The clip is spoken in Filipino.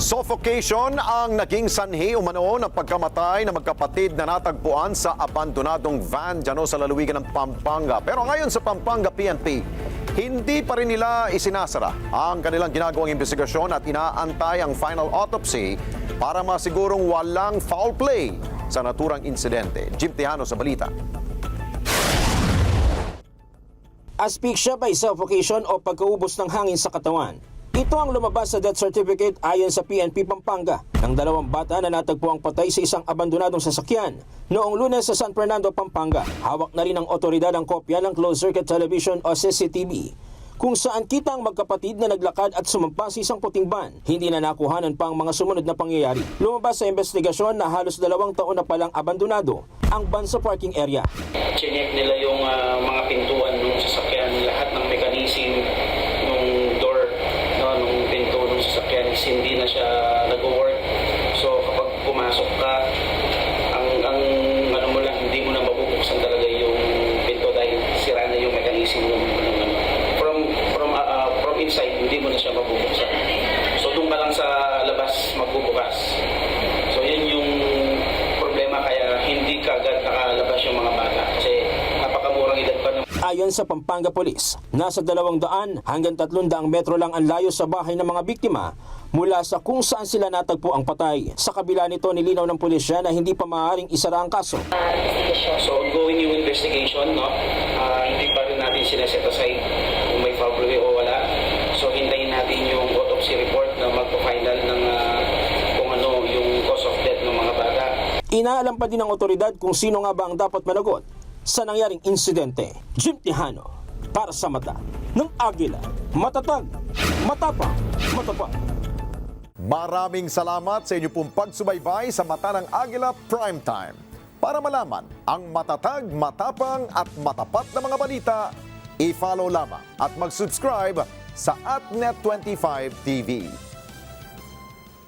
Suffocation ang naging sanhi umano ng pagkamatay ng magkapatid na natagpuan sa abandonadong van dyan sa lalawigan ng Pampanga. Pero ngayon sa Pampanga PNP, hindi pa rin nila isinasara ang kanilang ginagawang investigasyon at inaantay ang final autopsy para masigurong walang foul play sa naturang insidente. Jim Tejano sa balita. Asphyxia by suffocation o pagkaubos ng hangin sa katawan. Ito ang lumabas sa death certificate ayon sa PNP Pampanga ng dalawang bata na natagpuang patay sa isang abandonadong sasakyan noong Lunes sa San Fernando, Pampanga. Hawak na rin ng otoridad ang kopya ng closed circuit television o CCTV kung saan kita ang magkapatid na naglakad at sumampa sa isang puting van. Hindi na nakuhanan pa ang mga sumunod na pangyayari. Lumabas sa investigasyon na halos 2 taon na palang abandonado ang van sa parking area. Chinek nila yung mga pintuan ng sasakyan, lahat ng mechanism ng door, nung pinto ng sasakyan is hindi na siya nag-work. So kapag pumasok ka, ang ano mo lang, hindi mo na mabubuksan talaga yung pinto dahil sira na yung mechanism ng from inside, hindi mo na siya mabubuksan. So doon ka lang sa labas magbubukas. So yun yung problema, kaya hindi kagad nakalabas yung mga bata kasi napakamurang edad pa ng... Ayon sa Pampanga Police, nasa 200 hanggang 300 metro lang ang layo sa bahay ng mga biktima mula sa kung saan sila natagpo ang patay. Sa kabila nito, nilinaw ng pulisya na hindi pa maaaring isara ang kaso. So ongoing yung investigation, no? Hindi pa rin natin sineset aside kung may foul play o wala. So hintayin natin yung autopsy report na magpo-final ng kung ano yung cause of death ng mga bata. Inaalam pa din ng otoridad kung sino nga ba ang dapat managot sa nangyaring insidente. Jim Tejano, para sa mata ng Agila. Matatag, matapang, matapat. Maraming salamat sa inyo pong pagsubaybay sa Mata ng Agila Primetime. Para malaman ang matatag, matapang at matapat na mga balita, i-follow lamang at mag-subscribe sa @Net25 TV.